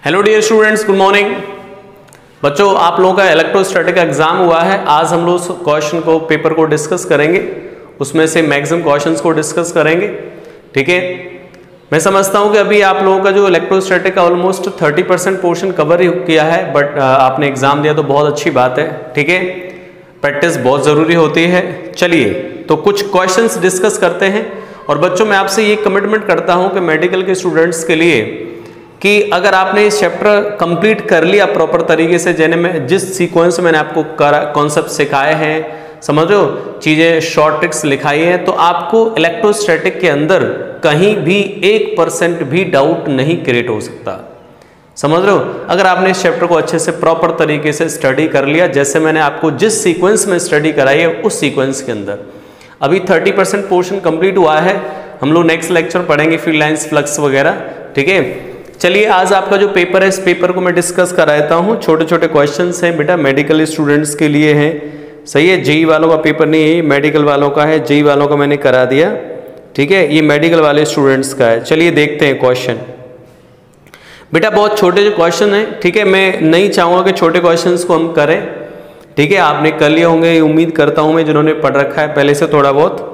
Hello dear students, good morning. बच्चों, आप लोगों का इलेक्ट्रोस्टैटिक का एग्जाम हुआ है। आज हम लोग क्वेश्चन को पेपर को डिस्कस करेंगे, उसमें से मैक्सिमम क्वेश्चंस को डिस्कस करेंगे। ठीक है, मैं समझता हूं कि अभी आप लोगों का जो इलेक्ट्रोस्टैटिक का ऑलमोस्ट 30% पोर्शन कवर किया है, बट आपने एग्जाम दिया तो बहुत अच्छी बात है। ठीक है, प्रैक्टिस बहुत ज़रूरी होती है। चलिए तो कुछ क्वेश्चंस डिस्कस करते हैं। और बच्चों, मैं आपसे ये कमिटमेंट करता हूं कि मेडिकल के स्टूडेंट्स के लिए कि अगर आपने इस चैप्टर कंप्लीट कर लिया प्रॉपर तरीके से, जिस सीक्वेंस में मैंने आपको कॉन्सेप्ट सिखाए हैं, समझ रहे हो, चीज़ें शॉर्ट ट्रिक्स लिखाई हैं, तो आपको इलेक्ट्रोस्टैटिक के अंदर कहीं भी 1% भी डाउट नहीं क्रिएट हो सकता। समझ रहे हो, अगर आपने इस चैप्टर को अच्छे से प्रॉपर तरीके से स्टडी कर लिया, जैसे मैंने आपको जिस सीक्वेंस में स्टडी कराई है उस सीक्वेंस के अंदर। अभी 30% पोर्शन कंप्लीट हुआ है, हम लोग नेक्स्ट लेक्चर पढ़ेंगे फील्ड लाइंस, फ्लक्स वगैरह। ठीक है, चलिए आज आपका जो पेपर है, इस पेपर को मैं डिस्कस कराता हूँ। छोटे छोटे क्वेश्चंस हैं बेटा, मेडिकल स्टूडेंट्स के लिए हैं। सही है, जेई वालों का पेपर नहीं है, मेडिकल वालों का है। जेई वालों का मैंने करा दिया। ठीक है, ये मेडिकल वाले स्टूडेंट्स का है। चलिए देखते हैं क्वेश्चन। बेटा बहुत छोटे जो क्वेश्चन हैं, ठीक है, मैं नहीं चाहूँगा कि छोटे क्वेश्चंस को हम करें। ठीक है, आपने कर लिए होंगे, उम्मीद करता हूँ मैं, जिन्होंने पढ़ रखा है पहले से थोड़ा बहुत।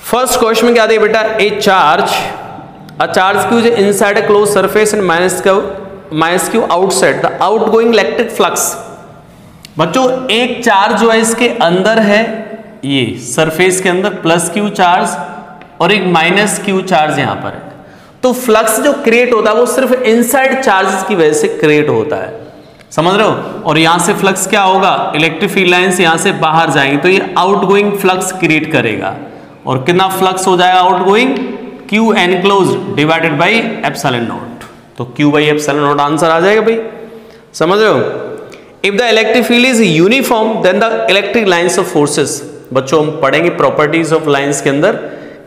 फर्स्ट क्वेश्चन में क्या दिया बेटा, A charge q is inside a closed surface and minus q outside the outgoing electric flux। बच्चों, एक चार्ज जो है इसके अंदर है, ये सरफेस के अंदर प्लस q चार्ज और एक माइनस q चार्ज यहां पर है। तो फ्लक्स जो क्रिएट होता है वो सिर्फ इनसाइड चार्जेस की वजह से क्रिएट होता है। समझ रहे हो, और यहां से फ्लक्स क्या होगा, इलेक्ट्रिक फील्ड लाइंस यहां से बाहर जाएंगी तो ये आउटगोइंग फ्लक्स क्रिएट करेगा। और कितना फ्लक्स हो जाएगा outgoing, Q enclosed divided by epsilon naught. तो Q by epsilon naught answer आ जाएगा भाई। समझ रहे हो, if the electric field is uniform then the electric lines of forces. बच्चों हम पढ़ेंगे प्रॉपर्टीज ऑफ लाइंस के अंदर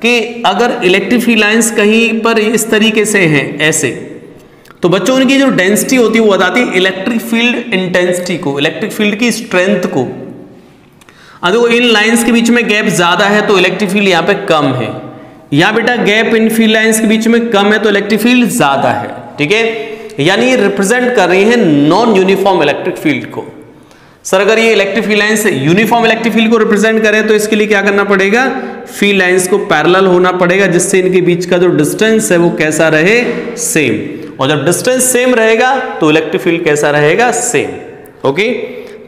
कि अगर इलेक्ट्रिक फील्ड लाइंस कहीं पर इस तरीके से हैं ऐसे, तो बच्चों उनकी जो डेंसिटी होती है वो बताती है इलेक्ट्रिक फील्ड इंटेंसिटी को, इलेक्ट्रिक फील्ड की स्ट्रेंथ को। अगर इन लाइंस के बीच में गैप ज्यादा है तो इलेक्ट्रिक फील्ड यहाँ पे कम है, या बेटा गैप इन फील्ड लाइंस के बीच में कम है तो इलेक्ट्रिक फील्ड ज्यादा है। ठीक है, यानी ये रिप्रेजेंट कर रही है नॉन यूनिफॉर्म इलेक्ट्रिक फील्ड को। सर अगर ये electric field lines uniform electric field को रिप्रेजेंट करें तो इसके लिए क्या करना पड़ेगा, फील्ड लाइंस को पैरेलल होना पड़ेगा, जिससे इनके बीच का जो डिस्टेंस है वो कैसा रहे, सेम। और जब डिस्टेंस सेम रहेगा तो इलेक्ट्रिक फील्ड कैसा रहेगा, सेम। ओके,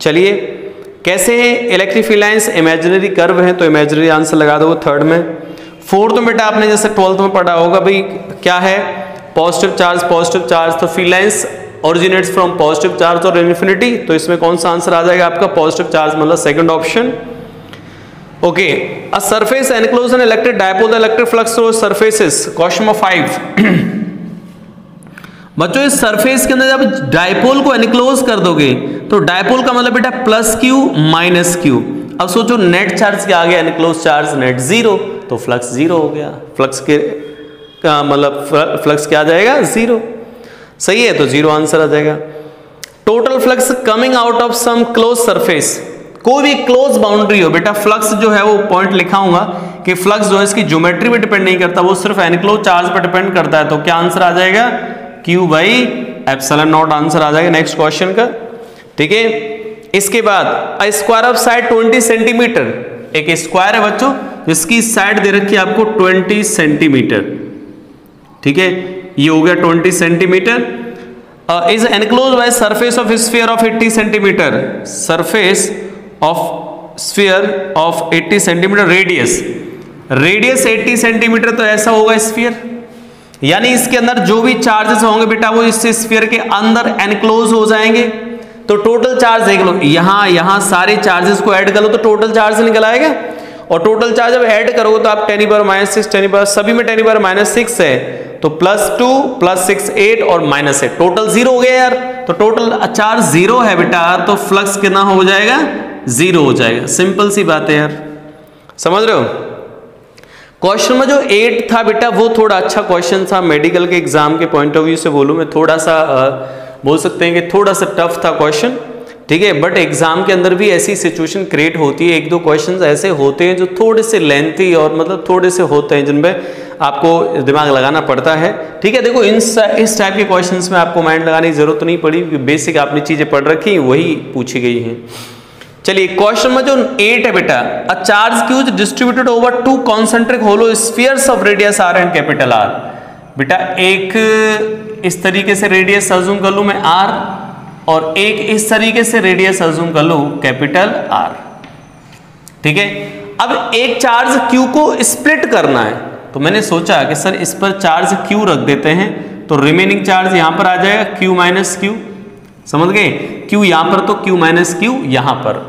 चलिए कैसे है electric field lines, imaginary curve है तो इमेजिनरी आंसर लगा दो थर्ड में। फोर्थ में बेटा आपने जैसे 12th में पढ़ा होगा भाई, क्या है, पॉजिटिव चार्ज, तो field lines originates from positive charge और इन्फिनिटी। तो इसमें कौन सा आंसर आ जाएगा आपका, पॉजिटिव चार्ज, मतलब second option. Okay, a surface enclosed N electric dipole, the electric flux through surfaces. Question number 5। बच्चों इस सरफेस के अंदर जब डायपोल को एनक्लोज कर दोगे तो डायपोल का मतलब बेटा प्लस q माइनस q। अब सोचो नेट चार्ज क्या आ गया, एनक्लोज चार्ज नेट जीरो, तो फ्लक्स जीरो हो गया। फ्लक्स के मतलब फ्लक्स क्या आ जाएगा, जीरो। सही है, तो जीरो आंसर आ जाएगा। Total flux coming out of some close surface, कोई भी क्लोज बाउंड्री हो बेटा, फ्लक्स जो है वो पॉइंट लिखाऊंगा कि फ्लक्स जो है इसकी ज्योमेट्री पे डिपेंड नहीं करता, वो सिर्फ एनक्लोज चार्ज पर डिपेंड करता है। तो क्या आंसर आ जाएगा, Q by epsilon naught answer आ जाएगा नेक्स्ट क्वेश्चन का। ठीक है, इसके बाद a square of side 20 centimetre, एक स्क्वायर है बच्चों जिसकी साइड दे रखी है आपको 20 सेंटीमीटर। ठीक है, ये हो गया 20 centimetre. Is enclose by surface of sphere of 80 centimetre, surface of sphere of 80 centimetre, radius 80 centimetre, तो ऐसा होगा स्फीयर। यानी इसके अंदर जो भी चार्जेस होंगे बेटा वो इस स्फीयर के अंदर एनक्लोज हो जाएंगे। तो टोटल चार्ज देख लो, यहां सारे चार्जेस को ऐड कर लो तो टोटल चार्ज निकल आएगा। और टोटल चार्ज जब ऐड करोगे तो आप 10⁻⁻⁶ सभी में 10⁻⁻6 है, तो +2 +6 8 और -8, टोटल 0 हो गया यार। तो टोटल चार्ज 0 है बेटा, तो फ्लक्स कितना हो जाएगा, 0 हो जाएगा। सिंपल सी बात है यार, समझ रहे हो। क्वेश्चन में जो 8 था बेटा वो थोड़ा अच्छा क्वेश्चन था, मेडिकल के एग्जाम के पॉइंट ऑफ व्यू से बोलूं मैं, थोड़ा सा बोल सकते हैं कि थोड़ा सा टफ था क्वेश्चन। ठीक है, बट एग्जाम के अंदर भी ऐसी सिचुएशन क्रिएट होती है, एक दो क्वेश्चंस ऐसे होते हैं जो थोड़े से लेंथी और मतलब थोड़े से होते हैं जिनमें आपको दिमाग लगाना पड़ता है। ठीक है, देखो इस टाइप के क्वेश्चंस में आपको माइंड लगाने की जरूरत नहीं पड़ी, बेसिक आपने चीजें पढ़ रखी वही पूछी गई हैं। चलिए क्वेश्चन में जो 8 है बेटा, a charge Q is distributed over 2 concentric hollow spheres of radius r and capital R। बेटा एक इस तरीके से रेडियस अज्यूम कर लूं मैं r, और एक इस तरीके से रेडियस अज्यूम कर लूं कैपिटल R। ठीक है, अब एक चार्ज q को स्प्लिट करना है, तो मैंने सोचा कि सर इस पर चार्ज q रख देते हैं, तो रिमेनिंग चार्ज यहां पर आ जाएगा q माइनस क्यू, समझ गए, q यहां पर तो q माइनस क्यू यहां पर।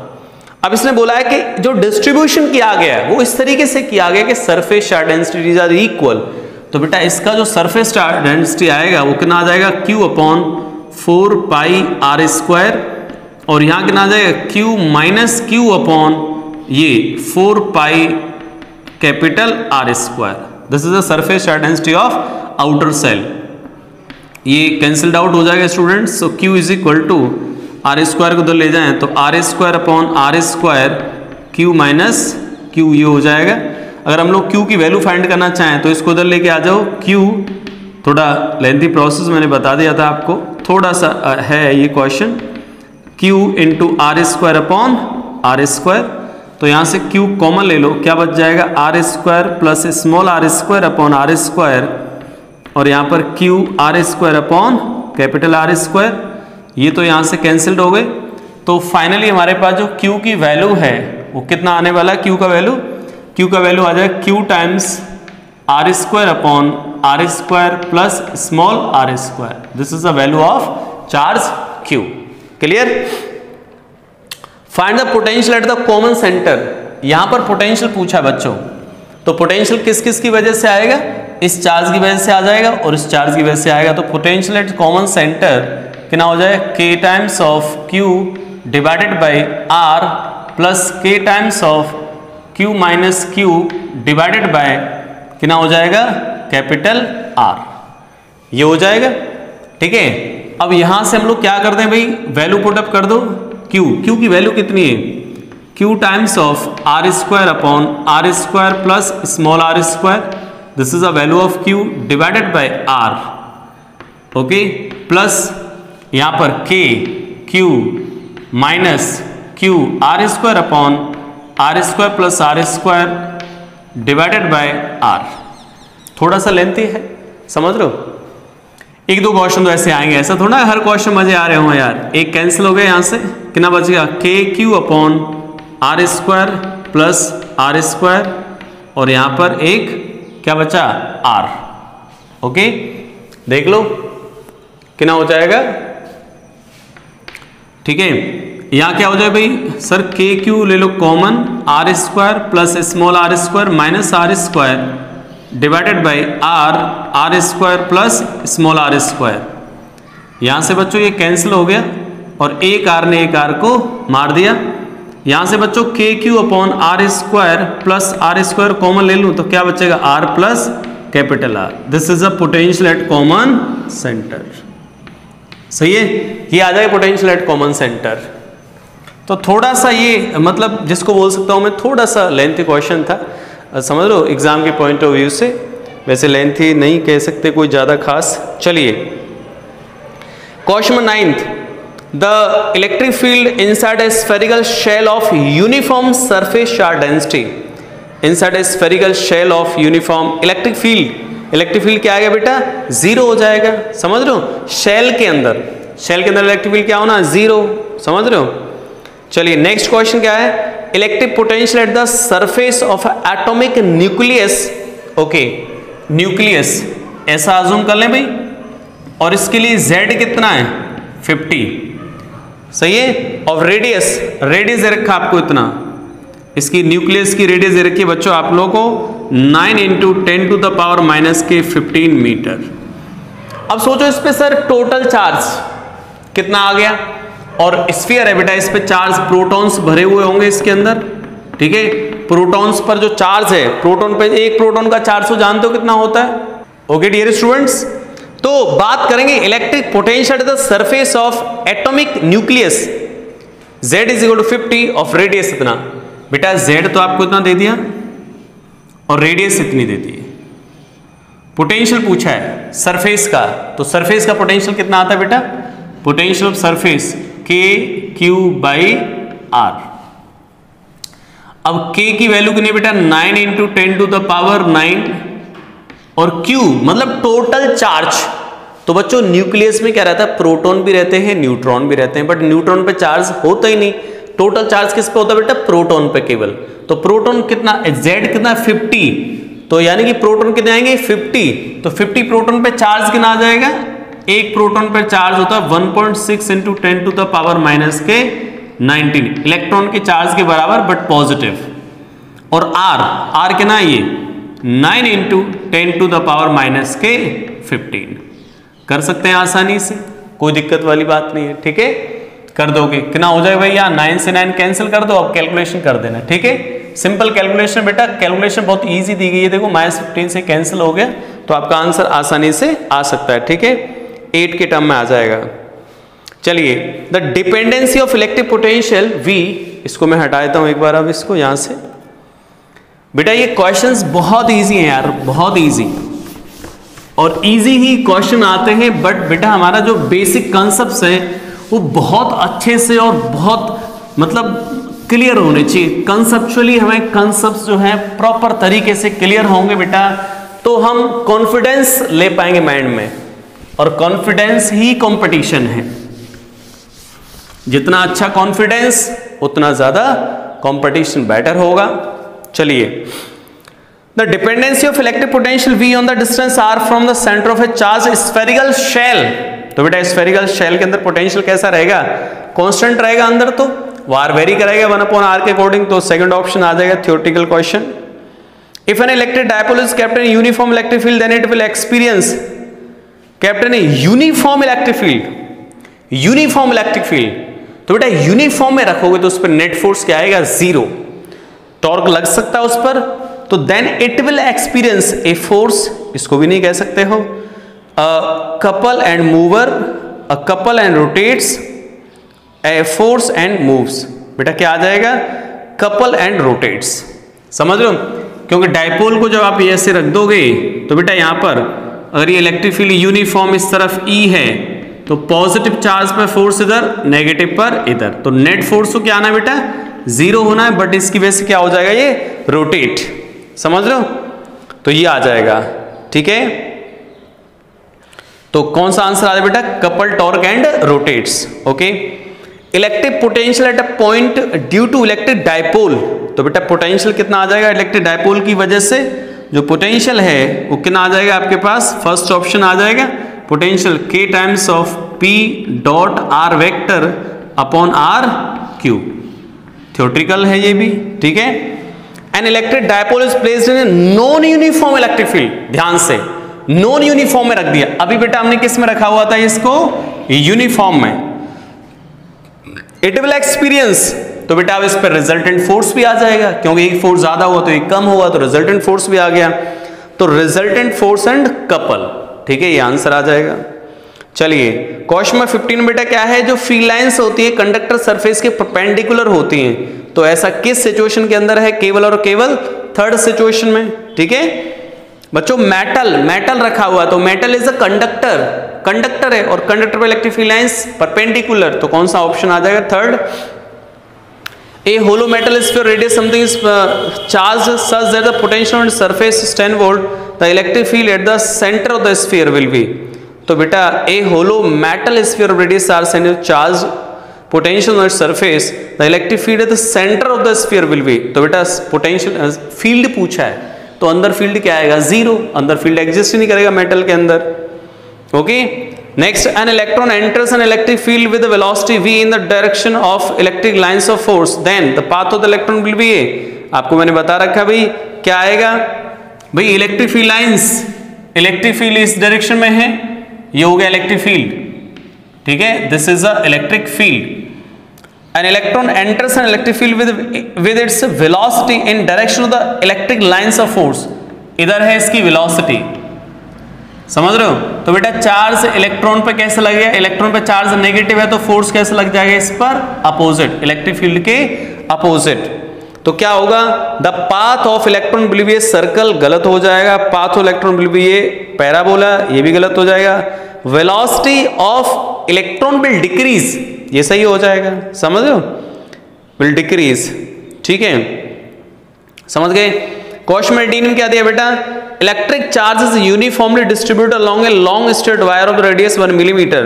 अब इसने बोला है कि जो डिस्ट्रीब्यूशन किया गया है वो इस तरीके से किया गया कि surface charge densities are equal, तो बेटा इसका जो सरफेस चार्ज डेंसिटी आएगा वो कितना आ जाएगा q अपॉन 4 पाई r स्क्वायर, और यहां कितना आ जाएगा q माइनस क्यू अपॉन ये 4 pi capital R square. This is the surface charge density of outer cell. ये कैंसिल्ड आउट हो जाएगा students, so q is equal to R square को उधर ले जाएं तो R square upon R square Q minus Q, ये हो जाएगा। अगर हम लोग q की वैल्यू फाइंड करना चाहें तो इसको उधर लेके आ जाओ, q थोड़ा लेंथी प्रोसेस मैंने बता दिया था आपको, थोड़ा सा है ये question, q into R square upon R square, तो यहाँ से q कॉमन ले लो, क्या बच जाएगा R square plus small are square upon R square, और यहाँ पर q R square upon capital R square, ये तो यहाँ से कैंसिल्ड हो गए। तो फाइनली हमारे पास जो q की वैल्यू है वो कितना आने वाला है, q का वैल्यू आ जाएगा q times R square upon R square plus small are square. This is the value of charge q। Clear? Find the potential at the common centre. यहां पर पोटेंशियल पूछा बच्चों, तो पोटेंशियल किस किस की वजह से आएगा, इस चार्ज की वजह से आ जाएगा और इस चार्ज की वजह से आएगा। तो पोटेंशियल एट कॉमन सेंटर कितना हो जाएगा k times of q divided by r plus k times of q minus q divided bye कितना हो जाएगा कैपिटल R, ये हो जाएगा। ठीक है, अब यहां से हम लोग क्या करते हैं भाई, वैल्यू पुट अप कर दो, q की वैल्यू कितनी है, q times of R square upon R square plus small are square, this is the value of q divided by r, okay, plus यहां पर k q minus q R square upon R square plus R square divided by r। थोड़ा सा lengthy है, समझ लो, एक दो question तो ऐसे आएंगे, ऐसा थोड़ा हर क्वेश्चन मजे आ रहे हो यार। एक कैंसिल हो गया, यहां से कितना बच गया k q upon R square plus R square, और यहां पर एक क्या बचा r, ओके, देख लो कितना हो जाएगा। ठीक है, यहां क्या हो जाए भाई सर, के क्यू ले लो common, r square plus small are square minus r square divided by r square plus small are square. यहां से बच्चों ये कैंसिल हो गया और एक आर ने एक आर को मार दिया। यहां से बच्चों के Q upon R square plus R square common ले लूं तो क्या बचेगा R plus capital R. This is a potential at common centre. सही है, ये आ जाए पोटेंशियल एट कॉमन सेंटर। तो थोड़ा सा ये मतलब जिसको बोल सकता हूं मैं थोड़ा सा लेंथी क्वेश्चन था, समझ लो एग्जाम के पॉइंट ऑफ व्यू से, वैसे लेंथी नहीं कह सकते कोई ज्यादा खास। चलिए question 9th, the electric field inside a spherical shell of uniform surface charge density, inside a spherical shell of uniform electric field क्या आ गया बेटा, जीरो हो जाएगा। समझ रहे हो, शेल के अंदर इलेक्ट्रिक फील्ड क्या होना, जीरो, समझ रहे हो। चलिए नेक्स्ट क्वेश्चन क्या है, electric potential at the surface of atomic nucleus. Okay, nucleus ऐसा अज्यूम कर लें भाई, और इसके लिए z कितना है 50, सही है, और रेडियस दे रखा आपको इतना, इसकी न्यूक्लियस की रेडियस दे रखी है बच्चों आप लोगों को 9 × 10⁻⁻⁻15 मीटर। अब सोचो इस पे सर टोटल चार्ज कितना आ गया, और स्फीयर है बेटा, इस पे चार्ज प्रोटॉन्स भरे हुए होंगे इसके अंदर। ठीक है, प्रोटॉन्स पर जो चार्ज है, प्रोटॉन पे एक प्रोटॉन का चार्ज तो जानते हो कितना होता है। ओके डियर स्टूडेंट्स, तो बात करेंगे electric potential at the surface of atomic nucleus. z is equal to 50 of radius इतना। बेटा z तो आपको इतना दे दिया और रेडियस इतनी दे दी। पोटेंशियल पूछा है सरफेस का, तो सरफेस का पोटेंशियल कितना आता है बेटा? Potential of surface k q by r। अब k की वैल्यू कितनी बेटा? 9 इंटू 10 टू द पावर 9 और q मतलब टोटल चार्ज। तो बच्चों न्यूक्लियस में क्या रहता है? प्रोटॉन भी रहते हैं, न्यूट्रॉन भी रहते हैं, बट न्यूट्रॉन पे चार्ज होता ही नहीं। टोटल चार्ज किस पे होता है बेटा? प्रोटॉन पे केवल। तो प्रोटॉन कितना, z कितना? 50। तो यानी कि प्रोटॉन कितने आएंगे? 50। तो 50 प्रोटॉन पे चार्ज कितना आ जाएगा? एक प्रोटॉन पे चार्ज होता है 1.6 into 10 to the power minus के 19 इलेक्ट्रॉन के चार्ज के बराबर, बट पॉजिटिव। और r कितना है? ये 9 into 10 to the power minus के 15। कर सकते हैं आसानी से, कोई दिक्कत वाली बात नहीं है। ठीक है, कर दोगे। कितना हो जाएगा भैया? 9 से 9 कैंसिल कर दो, अब कैलकुलेशन कर देना। ठीक है, सिंपल कैलकुलेशन बेटा, कैलकुलेशन बहुत इजी दी गई है। देखो -15 से कैंसिल हो गया, तो आपका आंसर आसानी से आ सकता है। ठीक है, 8 के टर्म में आ जाएगा। चलिए, the dependency of electric potential V, इसको मैं हटा देता हूं एक बार अब इसको यहां से। बेटा ये क्वेश्चंस बहुत इजी हैं यार, बहुत इजी, और इजी ही क्वेश्चन आते हैं, बट बेटा हमारा जो बेसिक कॉन्सेप्ट्स है वो बहुत अच्छे से और बहुत मतलब क्लियर होने चाहिए। कंसेप्चुअली हमें कॉन्सेप्ट्स जो है प्रॉपर तरीके से क्लियर होंगे बेटा, तो हम कॉन्फिडेंस ले पाएंगे माइंड में, और कॉन्फिडेंस ही कंपटीशन है। जितना अच्छा कॉन्फिडेंस उतना ज्यादा कंपटीशन बेटर होगा। चलिए, the dependency of electric potential V on the distance r from the centre of a charge spherical shell. तो बेटा स्फेरिकल शेल के अंदर पोटेंशियल कैसा रहेगा? कांस्टेंट रहेगा अंदर, तो वार वेरी करेगा 1/r के अकॉर्डिंग। तो सेकंड ऑप्शन आ जाएगा theoretical question. If an electric dipole is kept in uniform electric field then it will experience kept in uniform electric field. Uniform electric field, तो बेटा यूनिफॉर्म में रखोगे तो उस पर नेट फोर्स क्या आएगा? 0। टॉर्क लग सकता है उस पर, तो then it will experience a force, इसको भी नहीं कह सकते हो, a couple and mover, a couple and rotates, a force and moves. बेटा क्या आ जाएगा? Couple and rotates. समझ लो, क्योंकि डायपोल को जब आप ऐसे रख दोगे तो बेटा यहां पर अगर ये इलेक्ट्रिक फील्ड यूनिफॉर्म इस तरफ E है, तो पॉजिटिव चार्ज पर फोर्स इधर, नेगेटिव पर इधर, तो नेट फोर्स को क्या आना है बेटा? 0 होना है, बट इसकी वजह से क्या हो जाएगा? ये रोटेट। समझ लो, तो ये आ जाएगा। ठीक है, तो कौन सा आंसर आ जाएगा बेटा? Couple, torque and rotates. Okay, electric potential at a point due to electric dipole. तो बेटा पोटेंशियल कितना आ जाएगा? इलेक्ट्रिक डायपोल की वजह से जो पोटेंशियल है वो कितना आ जाएगा आपके पास? फर्स्ट ऑप्शन आ जाएगा, potential K times of P dot R vector upon R cube. Theoretical है ये भी। ठीक है, N electric dipole is placed in non uniform electric field. ध्यान से, नॉन यूनिफॉर्म में रख दिया। अभी बेटा हमने किस में रखा हुआ था इसको? यूनिफॉर्म में। इट विल एक्सपीरियंस, तो बेटा अब इस पर रिजल्टेंट फोर्स भी आ जाएगा, क्योंकि एक फोर्स ज्यादा हुआ तो एक कम हुआ, तो रिजल्टेंट फोर्स भी आ गया। तो रिजल्टेंट फोर्स एंड कपल। ठीक है, ये आंसर आ जाएगा। चलिए, क्वेश्चन नंबर 15 बेटा क्या है? जो फील्ड लाइंस होती है कंडक्टर सरफेस के परपेंडिकुलर होती हैं, तो ऐसा किस सिचुएशन के अंदर है? केवल और केवल थर्ड सिचुएशन में। ठीक है बच्चों, मेटल रखा हुआ, तो मेटल इज अ कंडक्टर है, और कंडक्टर पे इलेक्ट्रिक फील्ड लाइंस परपेंडिकुलर, तो कौन सा ऑप्शन आ जाएगा? Third. A hollow metal sphere radius something is charged such that the potential on its surface is 10 volt. The electric field at the center of the sphere will be. तो बेटा a hollow metal sphere of radius r cm charged potential on its surface. The electric field at the center of the sphere will be. तो बेटा potential field पूछा है, तो अंदर field क्या आएगा? 0। अंदर फील्ड एग्जिस्ट ही नहीं करेगा मेटल के अंदर। Okay, next an electron enters an electric field with a velocity v in the direction of electric lines of force, then the path of the electron will be a। आपको मैंने बता रखा भाई क्या आएगा? भाई इलेक्ट्रिक फील्ड इस direction में है, ये हो गया इलेक्ट्रिक फील्ड। ठीक है, this is a electric field. An electron enters N electric field with its velocity in direction of the electric lines of force. इधर है इसकी वेलोसिटी, समझ रहे हो? तो बेटा चार्ज इलेक्ट्रॉन पे कैसे लगेगा, इलेक्ट्रॉन पे चार्ज नेगेटिव है तो फोर्स कैसे लग जाएगा इस पर, अपोजिट, इलेक्ट्रिक फील्ड के अपोजिट। तो क्या होगा, the path of electron will be a circle, गलत हो जाएगा, path of electron will be A parabola, ये भी गलत हो जाएगा। Velocity of electron will decrease, ये सही हो जाएगा, समझ रहे हो, विल डिक्रीज, ठीक है, समझ गए। क्वेश्चन में डी में क्या दिया बेटा, electric charge is uniformly distributed along a long straight wire of radius 1 millimetre,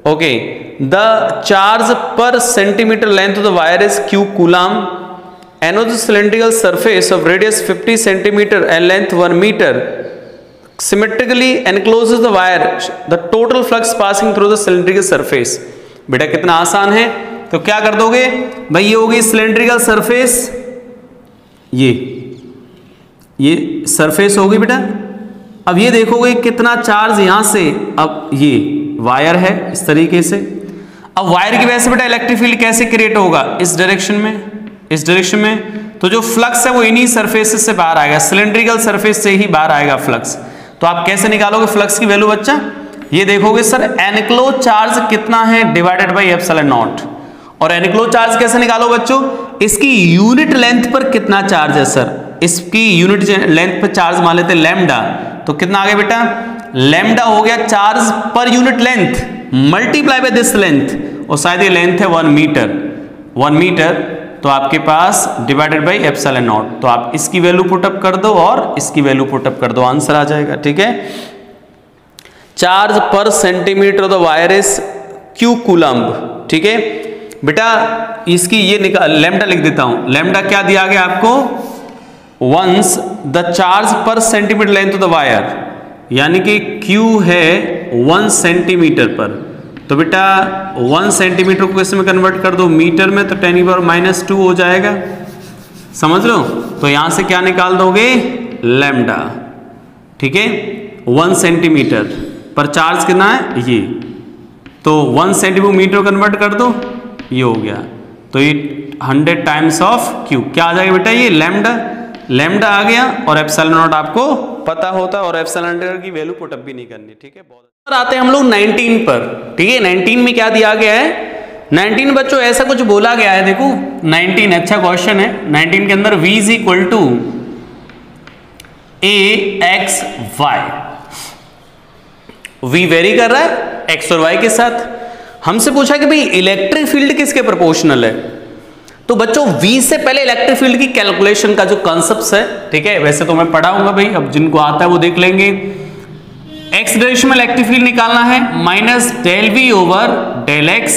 okay, the charge per centimetre length of the wire is q coulomb, anode cylindrical surface of radius 50 centimeter and length 1 meter symmetrically encloses the wire, the total flux passing through the cylindrical surface। बेटा कितना आसान है, तो क्या कर दोगे भाई, ये होगी सिलेंड्रिकल सरफेस, ये सरफेस होगी बेटा। अब ये देखोगे कितना चार्ज यहां से, अब ये वायर है इस तरीके से, अब वायर की वजह से बेटा इलेक्ट्रिक फील्ड कैसे क्रिएट होगा, इस डायरेक्शन में, इस डायरेक्शन में, तो जो फ्लक्स है वो इन्हीं सरफेसेस से बाहर आएगा, सिलेंड्रिकल सरफेस से ही बाहर आएगा फ्लक्स। तो आप कैसे निकालोगे फ्लक्स की वैल्यू बच्चा, ये देखोगे सर एनक्लोज चार्ज कितना है डिवाइडेड बाय एप्सिलॉन नॉट, और एनक्लोज चार्ज कैसे निकालो बच्चों, इसकी यूनिट लेंथ पर कितना चार्ज है सर, इसकी यूनिट लेंथ पर चार्ज मान लेते हैं लैम्डा, तो कितना आ गया बेटा, लैम्डा हो गया charge per unit length multiply by this length, और शायद ये लेंथ है 1 मीटर, 1 मीटर, तो आपके पास डिवाइडेड बाय एप्सिलॉन नॉट, तो आप इसकी वैल्यू पुटअप कर दो और इसकी वैल्यू पुटअप कर दो, आंसर आ जाएगा, ठीक है। Charge per centimetre the wire is q coulomb, ठीक है बेटा, इसकी ये निकाल, लैम्डा लिख देता हूं, लैम्डा क्या दिया गया आपको, once the charge per centimetre length of the wire, यानी कि q है 1 सेंटीमीटर पर, तो बेटा 1 सेंटीमीटर को किस में कन्वर्ट कर दो, मीटर में, तो 10⁻⁻² हो जाएगा, समझ लो। तो यहां से क्या निकाल दोगे, लैम्डा, ठीक है, 1 सेंटीमीटर पर चार्ज कितना है ये, तो 1 सेंटीमीटर मीटर कन्वर्ट कर दो, ये हो गया, तो ये 100 टाइम्स ऑफ q, क्या आ जाएगा बेटा, ये लैम्डा, लैम्डा आ गया, और एप्सिलॉन नॉट आपको पता होता है, और एप्सिलॉन की वैल्यू पुटअप भी नहीं करनी, ठीक है। बहुत आते हैं हम लोग 19 पर, ठीक है। 19 में क्या दिया गया है, 19 बच्चों ऐसा कुछ बोला गया है, देखो 19 अच्छा क्वेश्चन है। 19 के अंदर v is equal to ax y, v vary कर रहा है x और y के साथ। हमसे पूछा कि भाई इलेक्ट्रिक फील्ड किसके प्रोपोर्शनल है, तो बच्चों v से पहले इलेक्ट्रिक फील्ड की कैलकुलेशन का जो कॉन्सेप्ट है, ठीक है, वैसे तो मैं पढ़ाऊंगा भाई, अब जिनको आता है वो देख लेंगे। x डायरेक्शन में इलेक्ट्रिक फील्ड निकालना है, minus del v over del x,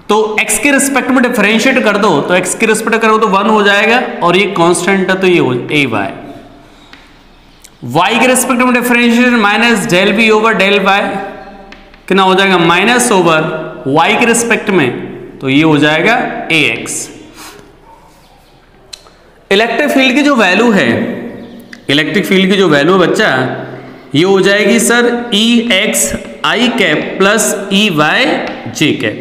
तो x के रिस्पेक्ट में डिफरेंशिएट कर दो, तो x के रिस्पेक्ट करो तो 1 हो जाएगा, और ये कांस्टेंट है तो ये हो a y के रिस्पेक्ट में differentiate minus del v over del y, कितना हो जाएगा, माइनस ओवर y के रिस्पेक्ट में, तो ये हो जाएगा ax। इलेक्ट्रिक फील्ड की जो वैल्यू है, इलेक्ट्रिक फील्ड की जो वैल्यू बच्चा ये हो जाएगी sir Ex i cap plus Ey j cap,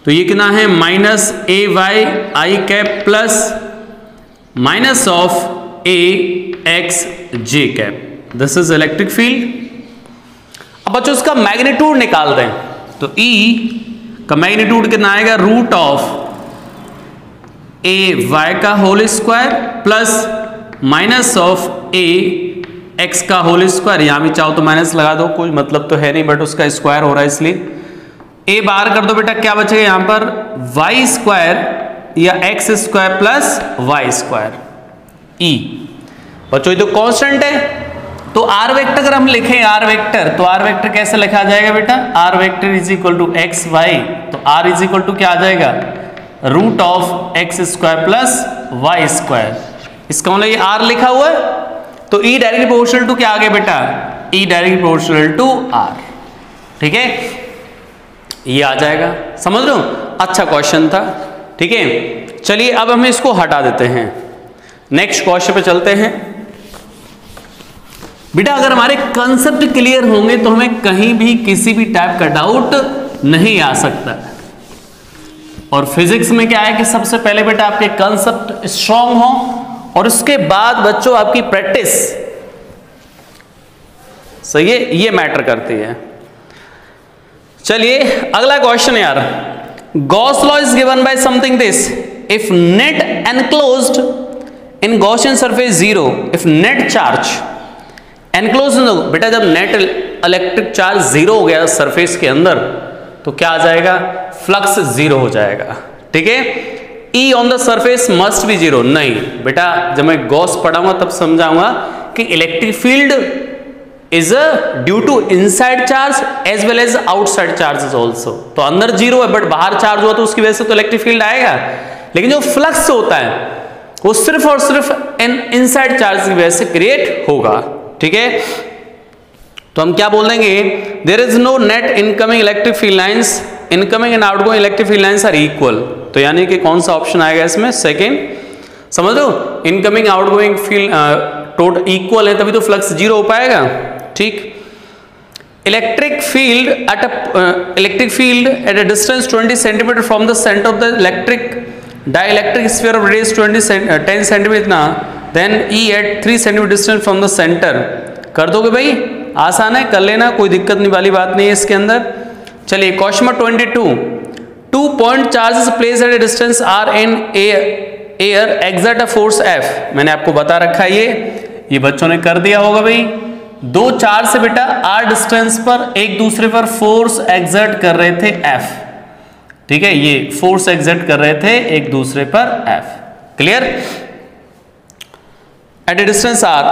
तो ये कितना है, minus Ay i cap plus minus of Ax j cap, this is electric field. अब बच्चों इसका मैग्नीट्यूड निकाल दें, तो E का मैग्नीट्यूड कितना आएगा, रूट ऑफ Ay का whole square plus minus of Ax का होल स्क्वायर, यहां भी चाहो तो माइनस लगा दो, कोई मतलब तो है नहीं, बट उसका स्क्वायर हो रहा है इसलिए a बाहर कर दो बेटा, क्या बचेगा यहां पर, y स्क्वायर या x square plus y square e। बच्चों ये तो कांस्टेंट है, तो r वेक्टर अगर हम लिखें r वेक्टर, तो r वेक्टर कैसे लिखा जाएगा बेटा, r vector is equal to X Y, तो r इज इक्वल टू क्या आ जाएगा, root of X square plus Y square, इसका मतलब ये r लिखा हुआ है, तो E डायरेक्टली प्रोपोर्शनल टू क्या आ गया बेटा, E directly proportional to R, ठीक है, ये आ जाएगा, समझ लो, अच्छा क्वेश्चन था, ठीक है। चलिए अब हम इसको हटा देते हैं, नेक्स्ट क्वेश्चन पे चलते हैं। बेटा अगर हमारे कंसेप्ट क्लियर होंगे तो हमें कहीं भी किसी भी टाइप का डाउट नहीं आ सकता, और फिजिक्स में क्या है कि सबसे पहले बेटा आपके कंसेप्ट स्ट्रांग हो, और उसके बाद बच्चों आपकी प्रैक्टिस सही है, ये मैटर करती है। चलिए अगला क्वेश्चन यार, Gauss law is given by something this, if net enclosed in Gaussian surface zero, if net charge enclose, बेटा जब नेट इलेक्ट्रिक चार्ज जीरो हो गया सरफेस के अंदर तो क्या आ जाएगा, फ्लक्स जीरो हो जाएगा। ठीक है, E on the surface must be zero, नहीं बेटा जब मैं गॉस पढ़ाऊंगा तब समझाऊंगा कि electric field is due to inside charge as well as outside charges also. तो अंदर जीरो है बट बाहर चार्ज हुआ तो उसकी वजह से तो इलेक्ट्रिक फील्ड आएगा, लेकिन जो फ्लक्स होता है वो सिर्फ और सिर्फ इनसाइड चार्ज की वजह से क्रिएट होगा। ठीक है, तो हम क्या बोल देंगे, there is no net incoming electric field lines, incoming and outgoing electric field lines are equal. तो यानी कि कौन सा ऑप्शन आएगा इसमें, सेकेंड। समझ लो, incoming outgoing field total equal है तभी तो फ्लक्स जीरो हो पाएगा। ठीक, electric field at a distance 20 centimetre from the centre of the electric dielectric sphere of radius 10 centimetre ना, then E at 3 centimetre distance from the centre. कर दोगे भाई, आसान है, कर लेना, कोई दिक्कत नहीं वाली बात नहीं है इसके अंदर। चलिए question number 22, 2 point charges placed at a distance R in air exert a force F। मैंने आपको बता रखा है, ये बच्चों ने कर दिया होगा भाई। दो चार्ज से बेटा R डिस्टेंस पर एक दूसरे पर फोर्स एक्सर्ट कर रहे थे F। ठीक है, ये फोर्स एक्सर्ट कर रहे थे एक दूसरे पर F। Clear, at a distance R,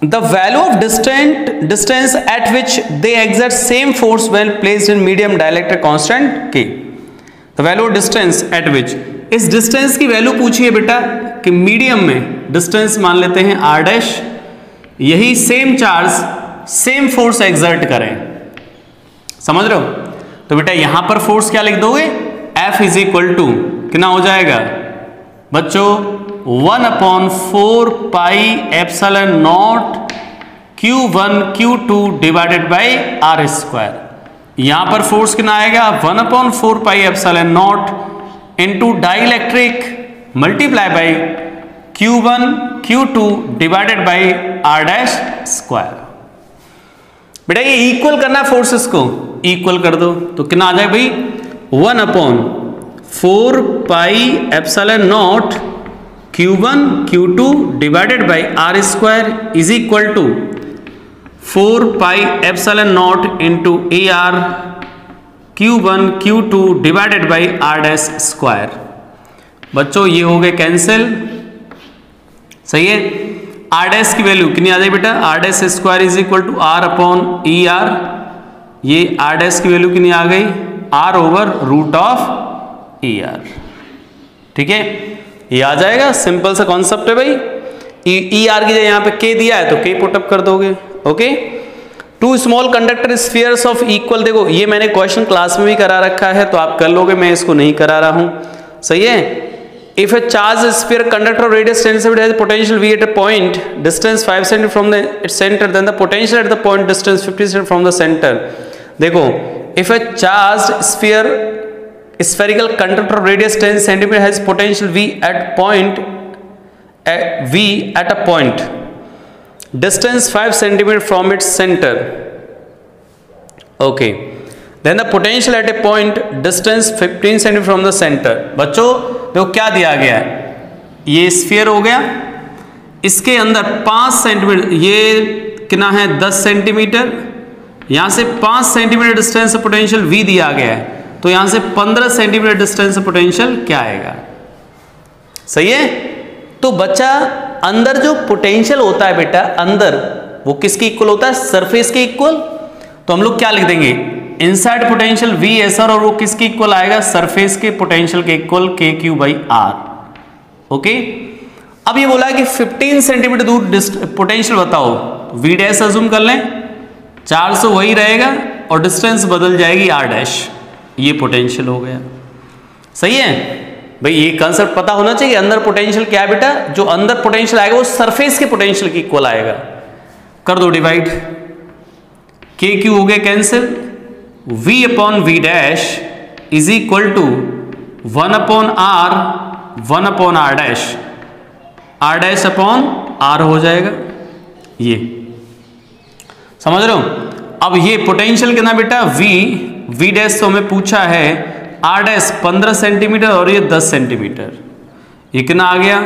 the value of distance at which they exert same force when placed in medium dielectric constant K. The value of distance at which, इस distance की value पूछी है बेटा कि medium में distance मान लेते हैं R डैश, यही same charge same force exert करें। समझ रहे हो, तो बेटा यहां पर फोर्स क्या लिख दोगे, F इज इक्वल टू कितना हो जाएगा बच्चों, 1/4 pi epsilon not Q1 Q2 divided by R square. यहां पर फोर्स कितना आएगा, 1/4 pi epsilon not into dielectric multiply by Q1 Q2 divided by R dash square. बेटा ये इक्वल करना है, फोर्सेस को इक्वल कर दो तो कितना आ जाए भाई, 1/4 pi epsilon not Q1 Q2 divided by R square is equal to 4 pi epsilon not into AR Q1 Q2 divided by R dash square. बच्चों ये हो गए कैंसिल, सही है। R डैश की वैल्यू कितनी आ जाए बेटा, R dash square is equal to R upon ER, ये R डैश की वैल्यू कितनी आ गई, R over root of ER। ठीक है, ये आ जाएगा, सिंपल सा कॉन्सेप्ट है भाई। ER की जगह यहाँ पे K दिया है तो K पुटअप कर दोगे। Okay, 2 small conductor spheres of equal, देखो ये मैंने क्वेश्चन क्लास में भी करा रखा है तो आप कर लोगे, मैं इसको नहीं करा रहा हूं, सही है। If A charge sphere conductor radius 10 cm has potential V at a point distance 5 cm from the center, then the potential at the point distance 50 cm from the center। देखो, if a charged sphere spherical conductor radius 10 cm has potential V at a point distance 5 cm from its center, okay, then the potential at a point distance 15 cm from the center। बच्चों देखो क्या दिया गया है, ये sphere हो गया, इसके अंदर 5 सेंटीमीटर, ये कितना है 10 सेंटीमीटर, यहां से 5 सेंटीमीटर डिस्टेंस से पोटेंशियल V दिया गया है, तो यहां से 15 सेंटीमीटर डिस्टेंस से पोटेंशियल क्या आएगा, सही है। तो बच्चा अंदर जो पोटेंशियल होता है बेटा अंदर, वो किसके इक्वल होता है, सरफेस के इक्वल। तो हम लोग क्या लिख देंगे, इनसाइड पोटेंशियल V है सर, और वो किसके इक्वल आएगा, सरफेस के पोटेंशियल के इक्वल KQ/R। ओके, अब ये बोला कि 15 सेंटीमीटर दूर पोटेंशियल बताओ, V डैश अज्यूम कर लें, 400 वही रहेगा और डिस्टेंस बदल जाएगी R डैश, ये पोटेंशियल हो गया, सही है भाई। ये कंसेप्ट पता होना चाहिए, अंदर पोटेंशियल क्या है बेटा, जो अंदर पोटेंशियल आएगा वो सरफेस के पोटेंशियल के इक्वल आएगा। कर दो डिवाइड, KQ हो गया cancel, V upon V dash is equal to 1/R 1/R dash, R dash upon R हो जाएगा ये। समझ रहे हो। अब ये पोटेंशियल कितना बेटा v डैश तो हमें पूछा है r डैश 15 सेंटीमीटर और ये 10 सेंटीमीटर, ये कितना आ गया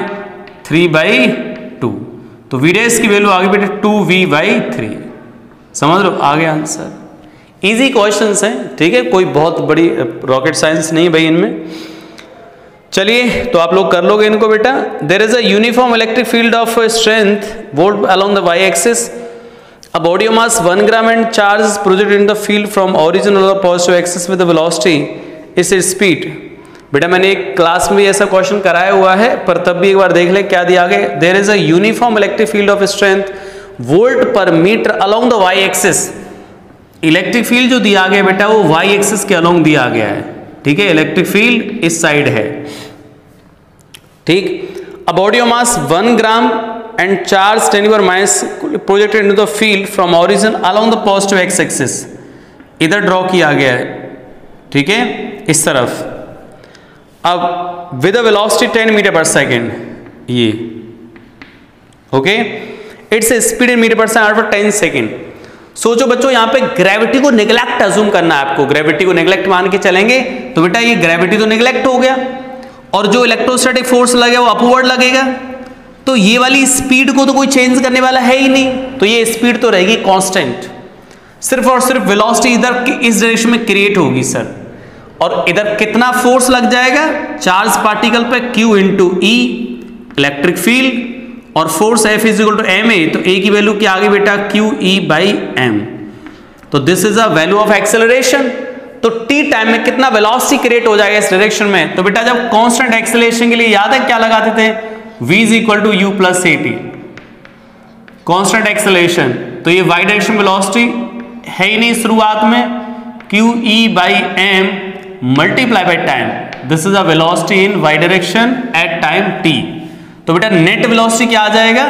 3/2, तो v डैश की वैल्यू आ गई बेटा 2v/3। समझ लो, आ गया आंसर। इजी क्वेश्चंस हैं, ठीक है, कोई बहुत बड़ी रॉकेट साइंस नहीं है भाई इनमें। चलिए तो आप लोग कर लोगे इनको बेटा। There is a uniform electric field of strength volt along the Y axis, a body of mass 1 gram and charge is projected in the field from origin of the positive axis with the velocity is its speed. बेटा मैंने एक class में ऐसा question कराया हुआ है, पर तब भी एक बार देख ले क्या दिया गया। There is a uniform electric field of strength volt per metre along the Y axis. Electric field जो दिया गया बेटा वो वाई एक्सिस के अलोंग दिया गया है, ठीक है, इलेक्ट्रिक फील्ड इस साइड है, ठीक। A body of mass 1 gram and charge 10⁻⁻⁻ projected into the field from origin along the positive X axis, इधर ड्रॉ किया गया है, ठीक है, इस तरफ। अब with a velocity 10 metre per second, ये okay, its speed in metre per second after 10 second. सोचो बच्चों, यहां पे ग्रेविटी को नेग्लेक्ट अज्यूम करना है आपको, ग्रेविटी को नेग्लेक्ट मान के चलेंगे तो बेटा ये ग्रेविटी तो नेग्लेक्ट हो गया और जो इलेक्ट्रोस्टैटिक फोर्स लगेगा वो अपवर्ड लगेगा, तो ये वाली स्पीड को तो कोई चेंज करने वाला है ही नहीं, तो ये स्पीड तो रहेगी कांस्टेंट। सिर्फ और सिर्फ वेलोसिटी इधर की इस डायरेक्शन में क्रिएट होगी सर, और इधर कितना फोर्स लग जाएगा चार्ज पार्टिकल पे Q into E electric field, और force F is equal to ma, तो A की वैल्यू क्या आ गई बेटा QE/m। तो this is a value of acceleration. तो t टाइम में कितना वेलोसिटी क्रिएट हो जाएगा इस डायरेक्शन में, तो बेटा जब कांस्टेंट एक्सेलरेशन के लिए याद है क्या लगाते थे, v is equal to u plus at, constant acceleration. तो ये y डायरेक्शन वेलोसिटी है ही नहीं शुरुआत में, QE/m multiply by time, this is a velocity in y direction at time t। तो बेटा नेट वेलोसिटी क्या आ जाएगा,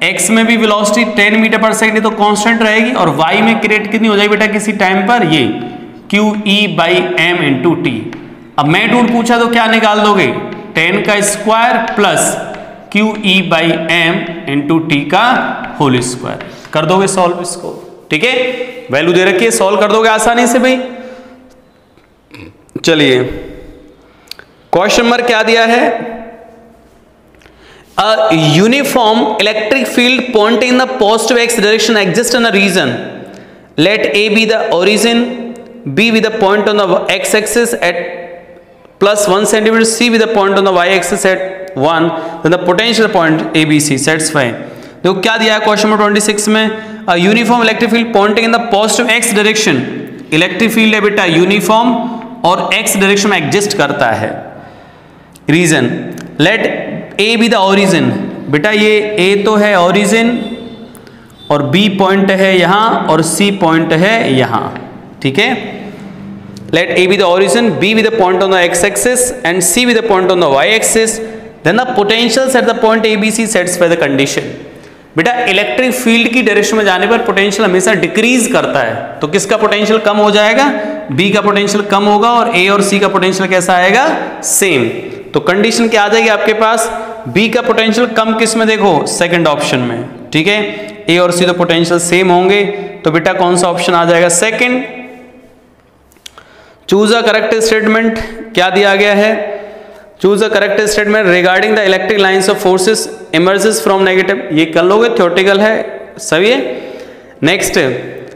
x में भी वेलोसिटी 10 मीटर पर सेकंड तो कांस्टेंट रहेगी, और y में क्रिएट कितनी हो जाएगी बेटा किसी टाइम पर, ये QE/m इंटू t। अब मैग्नीट्यूड पूछा तो क्या निकाल दोगे, 10 का square plus QE/m into t का होल स्क्वायर, कर दोगे सॉल्व इसको, ठीक है, वैल्यू दे रखी है, सॉल्व कर दोगे आसानी से भाई। चलिए क्वेश्चन नंबर क्या दिया है, a uniform electric field pointing in the positive x direction exists in a region, let A be the origin, B be the point on the x axis at plus 1 centimeter, C be the point on the y axis at 1, then the potential point ABC satisfy। देखो क्या दिया है question number 26 में, a uniform electric field pointing in the positive x direction, electric field है बेटा uniform और x direction में exist करता है, region let A be the origin, बेटा ये A तो है ओरिजिन और B पॉइंट है यहां और C पॉइंट है यहां, ठीक है, let A be the origin, B be the point on the x axis and C be the point on the y axis, then the potentials at the point ABC satisfy the condition. बेटा electric field की direction में जाने पर potential हमेशा decrease करता है, तो किसका पोटेंशियल कम हो जाएगा, B का पोटेंशियल कम होगा और A और C का पोटेंशियल कैसा आएगा, सेम। तो कंडीशन क्या आ जाएगी आपके पास, B का पोटेंशियल कम किस में, देखो सेकंड ऑप्शन में, ठीक है, A और C तो पोटेंशियल सेम होंगे, तो बेटा कौन सा ऑप्शन आ जाएगा, second. Choose a correct statement, क्या दिया गया है, choose a correct statement regarding the electric lines of forces emerges from negative, ये कर लोगे, थ्योरेटिकल है सभी है। नेक्स्ट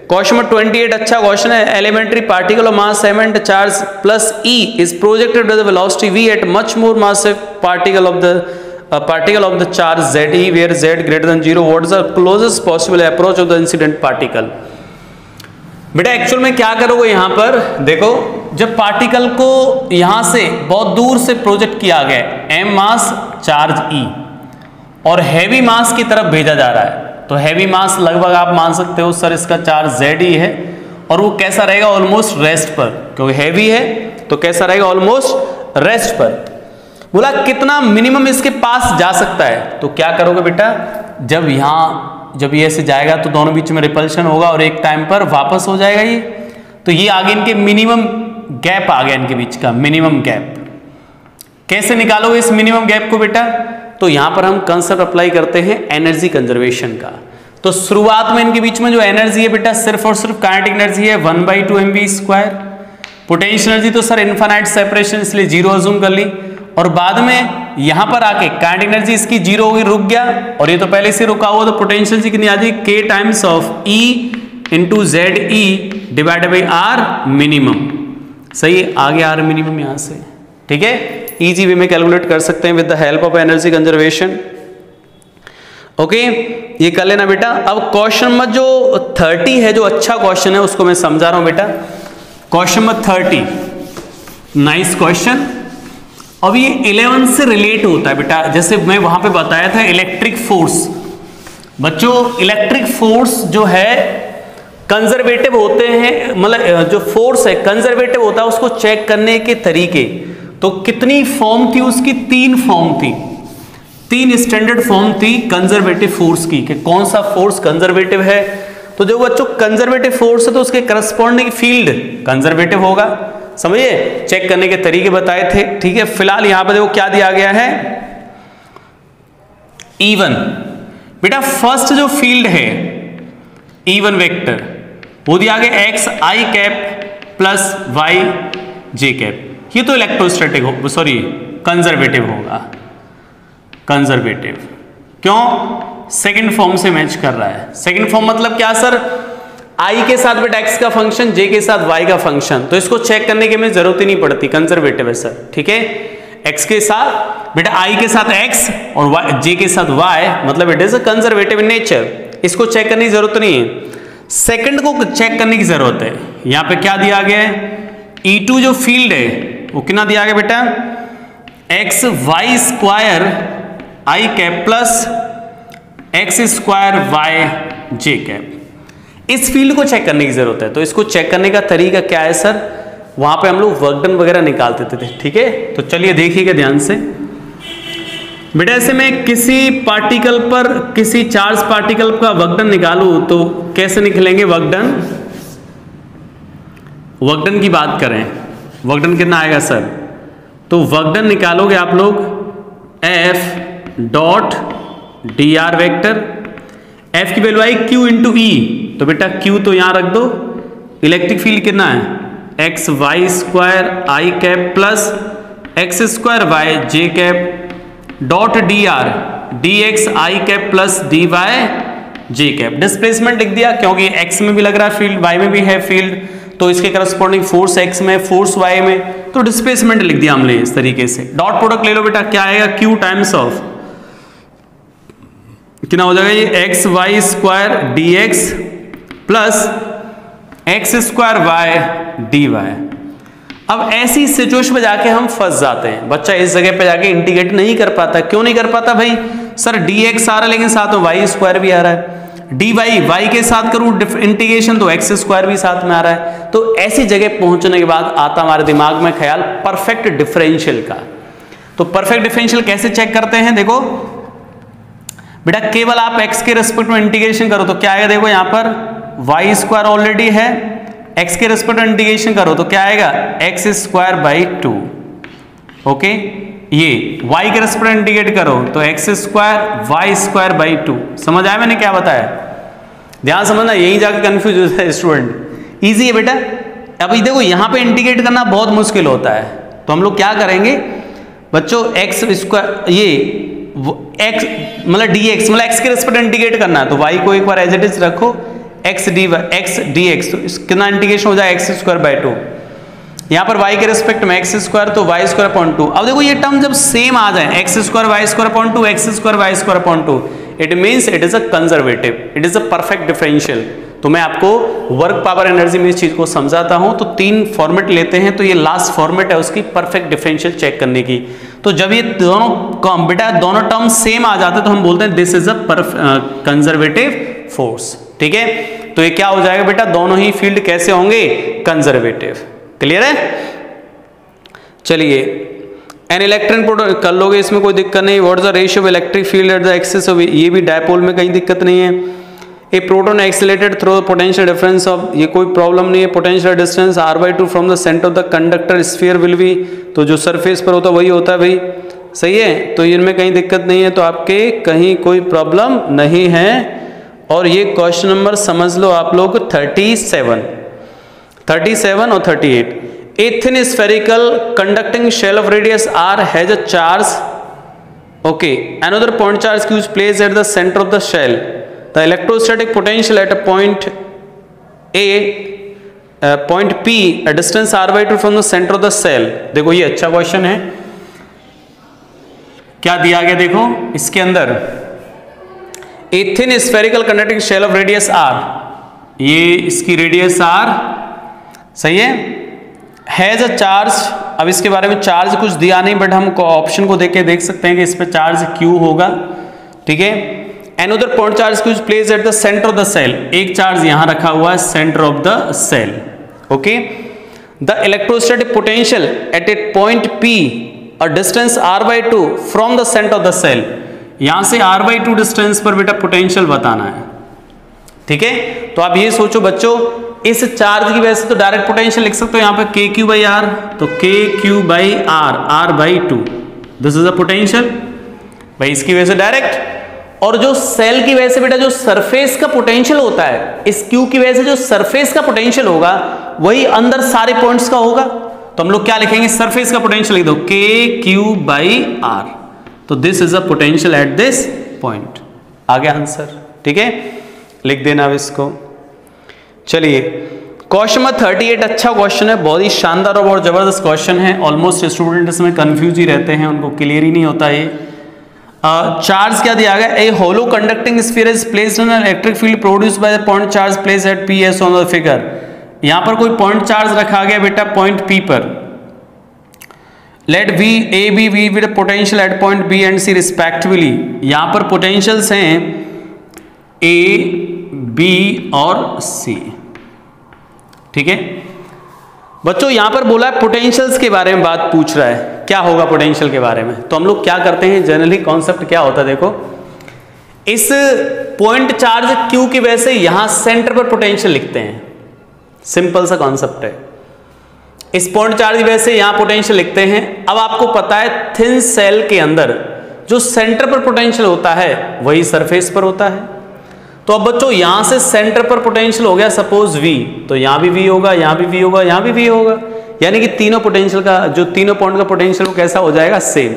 क्वेश्चन नंबर 28 अच्छा क्वेश्चन है, elementary particle of mass m and charge plus E is projected with the velocity v at much more massive particle of the charge ZE where Z greater than 0, what is the closest possible approach of the incident particle। बेटा actual में क्या करोगे, यहां पर देखो जब particle को यहां से बहुत दूर से प्रोजेक्ट किया गया m मास चार्ज E और हैवी मास की तरफ भेजा जा रहा है, तो हैवी मास लगभग आप मान सकते हो सर इसका चार्ज ZE है और वो कैसा रहेगा, ऑलमोस्ट रेस्ट पर, क्योंकि हैवी है तो कैसा रहेगा, ऑलमोस्ट रेस्ट पर। बोला कितना मिनिमम इसके पास जा सकता है, तो क्या करोगे बेटा, जब ये ऐसे जाएगा तो दोनों बीच में रिपल्शन होगा और एक टाइम पर वापस हो जाएगा ये, तो ये आगे इनके मिनिमम गैप आ गया, इनके बीच का मिनिमम गैप। कैसे निकालोगे इस मिनिमम गैप को बेटा, तो यहां पर हम कंसेप्ट अप्लाई करते हैं एनर्जी कंजर्वेशन का। तो शुरुआत में इनके बीच में जो एनर्जी है बेटा सिर्फ और सिर्फ काइनेटिक एनर्जी है 1/2 mv²। पोटेंशियल एनर्जी तो सर इनफाइनाइट सेपरेशन इसलिए जीरो अज्यूम कर ली, और बाद में यहां पर आके काइनेटिक एनर्जी इसकी जीरो हो गई, रुक गया, और ये तो पहले से रुका हुआ, तो पोटेंशियल एनर्जी कितनी आ जाएगी k times of E into ZE divided by R minimum. सही है, आगे R मिनिमम यहां से, ठीक है, इजी वे में कैलकुलेट कर सकते हैं with the help of energy conservation. Okay, ये कर लेना बेटा। अब क्वेश्चन नंबर जो 30 है, जो अच्छा क्वेश्चन है उसको मैं समझा रहा हूं बेटा। Question number 30 nice question. अब ये 11 से रिलेट होता है बेटा, जैसे मैं वहां पे बताया था इलेक्ट्रिक फोर्स। बच्चों इलेक्ट्रिक फोर्स जो है कंजर्वेटिव होते हैं, मतलब जो फोर्स है कंजर्वेटिव होता है, उसको चेक करने के तरीके। तो कितनी फॉर्म थी उसकी? 3 फॉर्म थी, 3 स्टैंडर्ड फॉर्म थी कंजर्वेटिव फोर्स की, कि कौन सा फोर्स कंजर्वेटिव है। तो जो बच्चों कंजर्वेटिव फोर्स है तो उसके करस्पॉन्डिंग फील्ड कंजर्वेटिव होगा, समझिए, चेक करने के तरीके बताए थे, ठीक है। फिलहाल यहां पर देखो क्या दिया गया है, E1 बेटा फर्स्ट जो फील्ड है E1 वेक्टर वो दिया गया xi cap plus yj cap. ये तो इलेक्ट्रोस्टैटिक हो, सॉरी कंजर्वेटिव होगा, कंजर्वेटिव क्यों? सेकंड फॉर्म से मैच कर रहा है। सेकंड फॉर्म मतलब क्या सर? i के साथ बेटा x का फंक्शन, j के साथ y का फंक्शन, तो इसको चेक करने की हमें जरूरत ही नहीं पड़ती, कंजर्वेटिव है सर, ठीक है। x के साथ बेटा i के साथ x और j के साथ y, मतलब it is a conservative in nature, इसको चेक करने की जरूरत नहीं है। सेकंड को चेक करने की जरूरत है। यहां पे क्या दिया गया है? E2 जो फील्ड है वो कितना दिया गया बेटा? xy² i cap plus x² yj cap. इस फील्ड को चेक करने की जरूरत है। तो इसको चेक करने का तरीका क्या है सर? वहां पे हम लोग वर्क डन वगैरह निकालते थे, ठीक है। तो चलिए देखिएगा ध्यान से बेटा। ऐसे में किसी पार्टिकल पर, किसी चार्ज पार्टिकल का वर्क डन निकालूं तो कैसे निकलेंगे वर्क डन? वर्क डन की बात करें, वर्क डन कितना आएगा सर? तो वर्क डन निकालोगे आप लोग F dot dr vector, F की वैल्यू आई Q इंटू ई, तो बेटा Q तो यहां रख दो। इलेक्ट्रिक फील्ड कितना है? xy² i cap plus x² yj cap dot dr dx i cap plus dy j cap. Displacement लिख दिया क्योंकि x में भी लग रहा है फील्ड, y में भी है फील्ड, तो इसके करस्पॉन्डिंग फोर्स x में, फोर्स y में, तो डिस्प्लेसमेंट लिख दिया हमने इस तरीके से। डॉट प्रोडक्ट ले लो बेटा, क्या आएगा? Q टाइम्स ऑफ कितना हो जाएगा ये? xy² dx plus x² y dy। अब ऐसी सिचुएशन में जाके हम फंस जाते हैं। बच्चा इस जगह पे जाके इंटीग्रेट नहीं कर पाता। क्यों नहीं कर पाता भाई? सर dx आ रहा है लेकिन साथ में y² भी आ रहा है, dy y के साथ करूं इंटीग्रेशन तो x² भी साथ में आ रहा है। तो ऐसी जगह पहुंचने के बाद आता हमारे दिमाग में ख्याल परफेक्ट डिफरेंशियल का। तो परफेक्ट डिफरेंशियल कैसे चेक करते हैं? देखो बेटा, केवल आप x के रेस्पेक्ट में इंटीग्रेशन करो तो क्या आएगा? देखो यहां पर y² ऑलरेडी है, x के रेस्पेक्ट में इंटीग्रेशन करो तो क्या आएगा? x²/2। ओके, ये y के रेस्पेक्ट में इंटीग्रेट करो तो x² y²/2। समझ आया मैंने क्या बताया? ध्यान समझना, यही जाके कंफ्यूज होता है स्टूडेंट। इजी है बेटा। अभी देखो यहां पे इंटीग्रेट करना बहुत मुश्किल होता है, तो हम लोग क्या करेंगे बच्चों? x² ये x मतलब dx मतलब x के रेस्पेक्ट में इंटीग्रेट करना है तो y को एक बार एज इट इज रखो, x dx, तो कितना इंटीग्रेशन हो जाए? x²/2। यहां पर y के रेस्पेक्ट में x² तो y²/2। अब देखो ये टर्म जब सेम आ जाए x² y²/2, x² y²/2, it means it is a conservative, it is a perfect differential. तो मैं आपको वर्क पावर एनर्जी में इस चीज को समझाता हूं। तो 3 फॉर्मेट लेते हैं, तो ये लास्ट फॉर्मेट है उसकी परफेक्ट डिफरेंशियल चेक करने की। तो जब ये दोनों बेटा दोनों टर्म सेम आ जाते हैं तो हम बोलते हैं this is a conservative force, ठीक है। तो ये क्या हो जाएगा बेटा? दोनों ही फील्ड कैसे होंगे? कंजर्वेटिव। क्लियर है? चलिए, एन इलेक्ट्रॉन प्रोडक्ट कर लोगे, इसमें कोई दिक्कत नहीं। What is the ratio of electric field at the axis of, ये भी डायपोल में कहीं दिक्कत नहीं है। A proton accelerated through potential difference of, ये कोई प्रॉब्लम नहीं है। Potential distance r/2 from the centre of the conductor sphere will be, तो जो सरफेस पर होता है वही होता है भाई, सही है। तो इनमें कहीं दिक्कत नहीं है, तो आपके कहीं कोई प्रॉब्लम नहीं है। और ये क्वेश्चन नंबर समझ लो आप लोग 37 और 38। A thin spherical conducting shell of radius r has a charge. Okay, another point charge q is placed at the center of the shell. The electrostatic potential at a point A, point P, a distance r/2 from the center of the shell. देखो ये अच्छा question है। क्या दिया गया देखो इसके अंदर, A thin spherical conducting shell of radius r, ये इसकी रेडियस r, सही है, हैज अ चार्ज। अब इसके बारे में चार्ज कुछ दिया नहीं, बट हम ऑप्शन को देख के देख सकते हैं कि इस पे चार्ज q होगा, ठीक है। Another point charge q is placed at the center of the cell, एक चार्ज यहां रखा हुआ है centre of the cell, okay. The electrostatic potential at a point P, a distance r/2 from the center of the cell, यहां से r/2 distance पर बेटा potential बताना है, ठीक है। तो आप ये सोचो बच्चों, इस चार्ज की वजह से तो डायरेक्ट पोटेंशियल लिख सकते हो यहाँ पे kq/r, तो kq/r, r/2, this is a potential भाई, इसकी वजह से डायरेक्ट। और जो सेल की वजह से बेटा जो सरफेस का पोटेंशियल होता है, इस q की वजह से जो सरफेस का पोटेंशियल होगा वही अंदर सारे पॉइंट्स का होगा, तो हम लोग क्या लिखेंगे, सरफेस का पोटेंशियल लिख दो kq/r, तो this is a potential at this point. आ गया आंसर, ठीक है, लिख देना अब इसको। चलिए क्वेश्चन नंबर 38 अच्छा क्वेश्चन है, बहुत ही शानदार और बहुत जबरदस्त क्वेश्चन है। ऑलमोस्ट स्टूडेंट इसमें कंफ्यूज ही रहते हैं, उनको क्लियर ही नहीं होता ये। चार्ज क्या दिया गया, a hollow conducting sphere is placed in an electric field produced by the point charge placed at P S on the figure. यहां पर कोई पॉइंट चार्ज रखा गया बेटा पॉइंट पी पर। Let V A B V with potential at point B and C respectively. यहां पर potentials हैं ए, बी और सी, ठीक है बच्चों। यहां पर बोला है पोटेंशियल्स के बारे में बात पूछ रहा है, क्या होगा पोटेंशियल के बारे में। तो हम लोग क्या करते हैं, जनरली कॉन्सेप्ट क्या होता है देखो, इस पॉइंट चार्ज क्यू की वजह से यहां सेंटर पर पोटेंशियल लिखते हैं, सिंपल सा कॉन्सेप्ट है। इस पॉइंट चार्ज की वजह से यहां पोटेंशियल लिखते हैं। अब आपको पता है थिन सेल के अंदर जो सेंटर पर पोटेंशियल होता है वही सरफेस पर होता है। तो अब बच्चों यहां से सेंटर पर पोटेंशियल हो गया सपोज V, तो यहां भी V होगा, यहां भी V होगा, यहां भी V होगा, यानी कि तीनों पोटेंशियल का जो तीनों पॉइंट का पोटेंशियल वो कैसा हो जाएगा, सेम।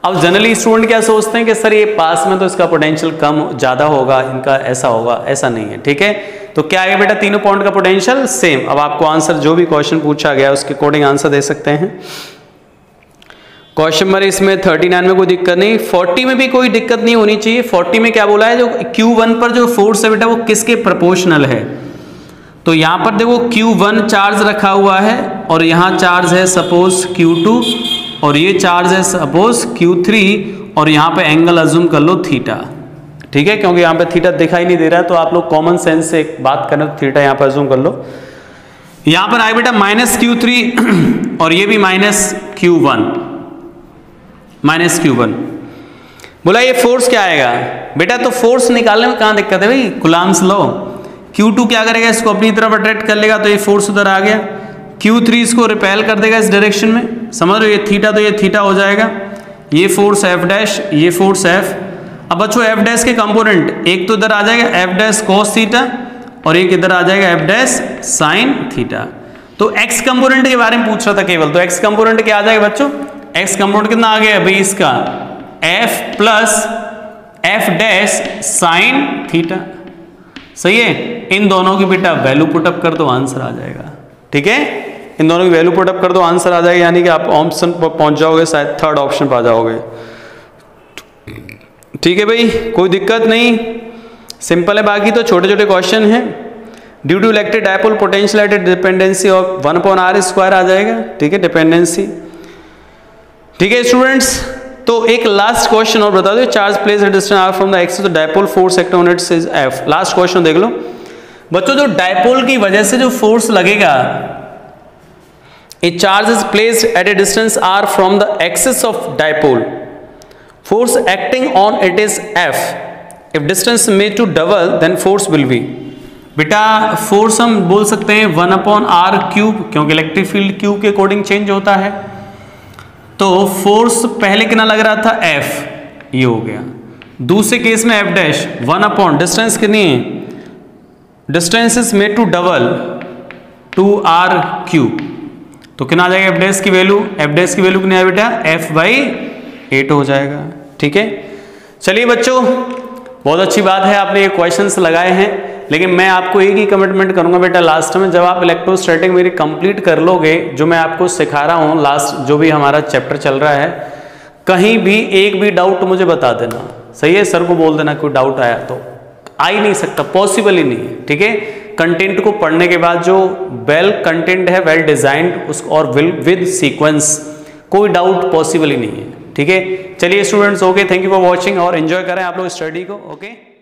अब जनरली स्टूडेंट क्या सोचते हैं कि सर ये पास में तो इसका पोटेंशियल कम ज्यादा होगा, इनका ऐसा होगा, ऐसा नहीं है, ठीक है। तो क्या है बेटा, तीनों पॉइंट का पोटेंशियल सेम। अब आपको आंसर जो भी क्वेश्चन पूछा गया उसके अकॉर्डिंग आंसर दे सकते हैं। क्वेश्चन नंबर इसमें 39 में कोई दिक्कत नहीं, 40 में भी कोई दिक्कत नहीं होनी चाहिए। 40 में क्या बोला है, जो Q1 पर जो फोर्स है बेटा वो किसके प्रोपोर्शनल है। तो यहां पर देखो Q1 चार्ज रखा हुआ है और यहां चार्ज है सपोज Q2 और ये चार्ज है सपोज Q3 और यहां पे एंगल अज्यूम कर लो थीटा, ठीक है, क्योंकि यहां पे थीटा दिखाई नहीं दे रहा है तो आप लोग कॉमन सेंस से एक बात करें तो थीटा यहां पर अज्यूम कर लो। यहां पर आए बेटा -Q3 और ये भी -Q1 बोला ये फोर्स क्या आएगा बेटा, तो फोर्स निकालने में कहां दिक्कत है भाई, कूलम्ब्स लॉ। Q2 क्या करेगा, इसको अपनी तरफ अट्रैक्ट कर लेगा तो ये फोर्स उधर आ गया, Q3 इसको रिपेल कर देगा इस डायरेक्शन में, समझ रहे हो, ये थीटा तो ये थीटा हो जाएगा, ये फोर्स F डैश, ये फोर्स F। अब बच्चों F डैश के कंपोनेंट एक तो इधर आ जाएगा F डैश cos थीटा और एक इधर आ जाएगा F डैश sin थीटा। तो x कंपोनेंट के बारे में पूछ रहा था केवल, तो x कंपोनेंट क्या आ जाएगा बच्चों, x कंपोनेंट कितना आ गया भाई इसका F plus F dash sin theta, सही है। इन दोनों की बेटा वैल्यू पुटअप कर दो आंसर आ जाएगा, ठीक है, इन दोनों की वैल्यू पुटअप कर दो आंसर आ जाएगा, यानी कि आप ऑप्शन पर पहुंच जाओगे, शायद थर्ड ऑप्शन पर आ जाओगे, ठीक है भाई, कोई दिक्कत नहीं, सिंपल है। बाकी तो छोटे छोटे क्वेश्चन हैं। Due to electric dipole potential at dependency of 1/r² आ जाएगा, ठीक है, डिपेंडेंसी, ठीक है स्टूडेंट्स। तो एक लास्ट क्वेश्चन और बता दो, charge place at distance r from the axis, तो dipole force act on its is F। Last question देख लो बच्चों, जो डायपोल की वजह से जो फोर्स लगेगा, a charge is placed at a distance r from the axis of dipole, force acting on it is F, if distance made to double then force will be. बेटा फोर्स हम बोल सकते हैं 1/r³, क्योंकि electric field cube के according change होता है। तो फोर्स पहले कितना लग रहा था F, ये हो गया, दूसरे केस में एफ डैश 1 अपॉन डिस्टेंस कितनी है, distance is made to double 2r cube, तो कितना आ जाएगा एफ डैश की वैल्यू, एफ डैश की वैल्यू कितनी है बेटा, f/8 हो जाएगा। ठीक है, चलिए बच्चों बहुत अच्छी बात है, आपने ये क्वेश्चंस लगाए हैं, लेकिन मैं आपको एक ही कमिटमेंट करूंगा बेटा लास्ट में, जब आप इलेक्ट्रोस्टैटिक मेरी कंप्लीट कर लोगे, जो मैं आपको सिखा रहा हूँ लास्ट जो भी हमारा चैप्टर चल रहा है, कहीं भी एक भी डाउट मुझे बता देना, सही है, सर को बोल देना कोई डाउट आया तो, आ ही नहीं सकता, पॉसिबल ही नहीं है। ठीक है, कंटेंट को पढ़ने के बाद जो वेल कंटेंट है, वेल डिजाइंड उस और विद सीक्वेंस, कोई डाउट पॉसिबल ही नहीं है। ठीक है, चलिए students, okay, thank you for watching और एंजॉय करें आप लोग स्टडी को। ओके।